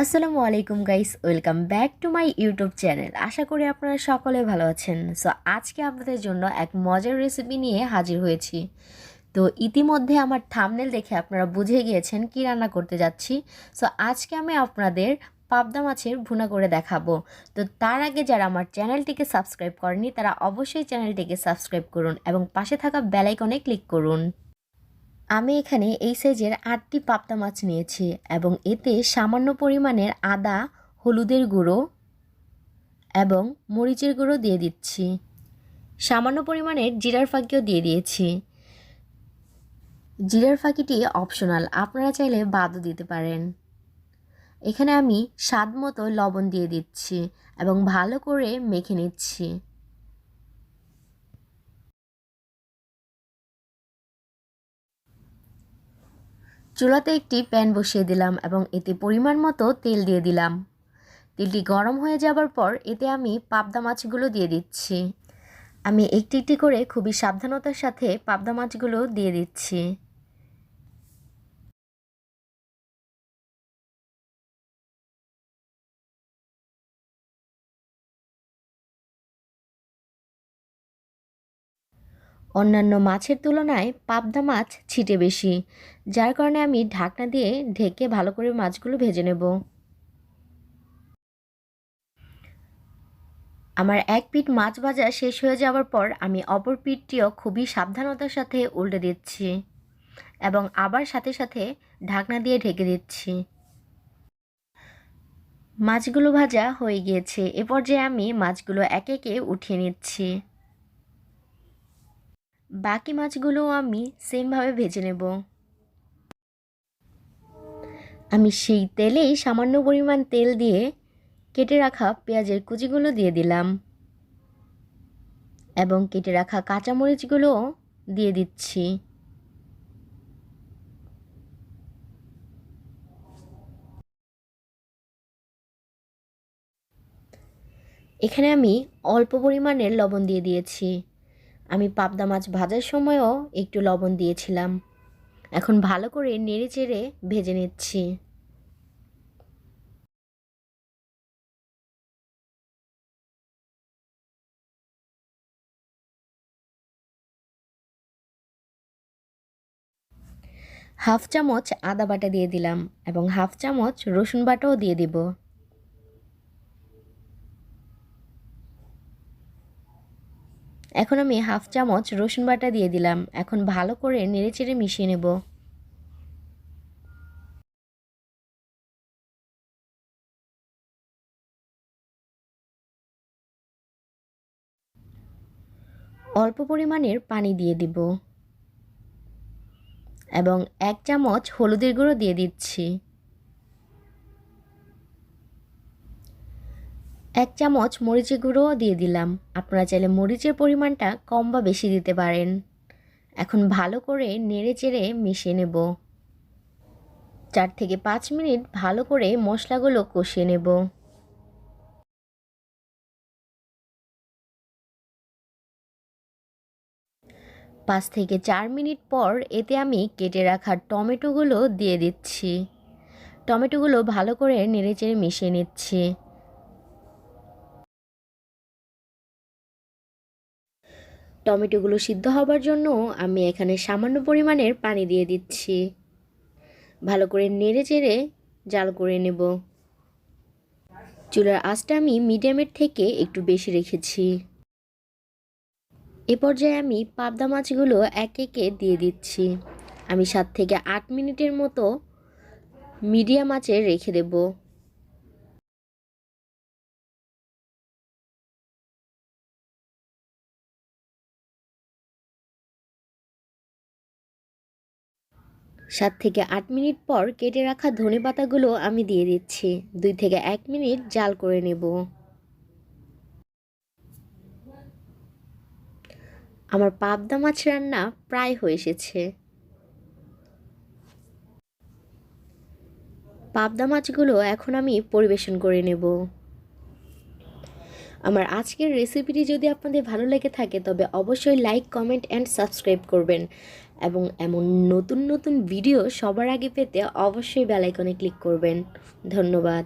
আসসালামু আলাইকুম guys, welcome back to my YouTube channel. আশা করি আপনারা সকলে ভালো আছেন। সো আজকে আপনাদের জন্য এক মজার রেসিপি নিয়ে হাজির হয়েছি। তো ইতিমধ্যে আমার থাম্বনেল দেখে আপনারা বুঝে গিয়েছেন কি রান্না করতে যাচ্ছি। সো আজকে আমি আপনাদের পাবদা মাছের ভুনা করে দেখাবো। তো তার আগে যারা আমার চ্যানেলটিকে সাবস্ক্রাইব করেনি তারা অবশ্যই চ্যানেলটিকে সাবস্ক্রাইব করুন এবং পাশে থাকা বেল আইকনে ক্লিক করুন। আমি এখানে এই সাইজের 8টি পাবদা মাছ নিয়েছি এবং এতে সামান্য পরিমাণের আদা, হলুদের গুঁড়ো এবং মরিচের গুঁড়ো দিয়ে দিচ্ছি। সামান্য পরিমাণের জিরার ফাঁকিও দিয়ে দিয়েছি। জিরার ফাঁকিটি অপশনাল, আপনারা চাইলে বাদও দিতে পারেন। এখানে আমি স্বাদ মতো লবণ দিয়ে দিচ্ছি এবং ভালো করে মেখে নিচ্ছি। চুলাতে একটি প্যান বসিয়ে দিলাম এবং এতে পরিমাণ মতো তেল দিয়ে দিলাম। তেলটি গরম হয়ে যাবার পর এতে আমি পাবদা মাছগুলো দিয়ে দিচ্ছি। আমি একটি একটি করে খুবই সাবধানতার সাথে পাবদা মাছগুলো দিয়ে দিচ্ছি। অন্যান্য মাছের তুলনায় পাবদা মাছ ছিটে বেশি, যার কারণে আমি ঢাকনা দিয়ে ঢেকে ভালো করে মাছগুলো ভেজে নেব। আমার এক পিঠ মাছ ভাজা শেষ হয়ে যাওয়ার পর আমি অপর পিঠটিও খুবই সাবধানতার সাথে উল্টে দিচ্ছি এবং আবার সাথে সাথে ঢাকনা দিয়ে ঢেকে দিচ্ছি। মাছগুলো ভাজা হয়ে গিয়েছে। এ পর্যায়ে আমি মাছগুলো একে একে উঠিয়ে নিচ্ছি। বাকি মাছগুলোও আমি সেমভাবে ভেজে নেব। আমি সেই তেলেই সামান্য পরিমাণ তেল দিয়ে কেটে রাখা পেঁয়াজের কুচিগুলো দিয়ে দিলাম এবং কেটে রাখা কাঁচামরিচগুলোও দিয়ে দিচ্ছি। এখানে আমি অল্প পরিমাণের লবণ দিয়ে দিয়েছি। আমি পাবদা মাছ ভাজার সময়ও একটু লবণ দিয়েছিলাম। এখন ভালো করে নেড়ে চেড়ে ভেজে নিচ্ছি। হাফ চামচ আদা বাটা দিয়ে দিলাম এবং হাফ চামচ রসুন বাটাও দিয়ে দিব। এখন আমি হাফ চামচ রসুন বাটা দিয়ে দিলাম। এখন ভালো করে নেড়েচেড়ে মিশিয়ে নেব। অল্প পরিমাণের পানি দিয়ে দিব এবং 1 চামচ হলুদের গুঁড়ো দিয়ে দিচ্ছি। 1 চামচ মরিচের গুঁড়োও দিয়ে দিলাম। আপনারা চাইলে মরিচের পরিমাণটা কম বা বেশি দিতে পারেন। এখন ভালো করে নেড়েচেড়ে মিশিয়ে নেব। 4 থেকে 5 মিনিট ভালো করে মশলাগুলো কষিয়ে নেব। 5 থেকে 4 মিনিট পর এতে আমি কেটে রাখা টমেটোগুলো দিয়ে দিচ্ছি। টমেটোগুলো ভালো করে নেড়েচেড়ে মিশিয়ে নিচ্ছি। টমেটোগুলো সিদ্ধ হবার জন্য আমি এখানে সামান্য পরিমাণের পানি দিয়ে দিচ্ছি। ভালো করে নেড়েচেড়ে জাল করে নেব। চুলার আঁচটা আমি মিডিয়ামের থেকে একটু বেশি রেখেছি। এ পর্যায়ে আমি পাবদা মাছগুলো একে একে দিয়ে দিচ্ছি। আমি 7 থেকে 8 মিনিটের মতো মিডিয়াম আঁচে রেখে দেব। সাত থেকে 8 মিনিট পর কেটে রাখা ধনেপাতাগুলো আমি দিয়ে দিচ্ছি। 2 থেকে 1 মিনিট জাল করে নেব। আমার পাবদা মাছ রান্না প্রায় হয়ে এসেছে। পাবদা মাছগুলো এখন আমি পরিবেশন করে নেব। আমার আজকের রেসিপিটি যদি আপনাদের ভালো লেগে থাকে তবে অবশ্যই লাইক, কমেন্ট অ্যান্ড সাবস্ক্রাইব করবেন এবং এমন নতুন নতুন ভিডিও সবার আগে পেতে অবশ্যই বেল আইকনে ক্লিক করবেন। ধন্যবাদ।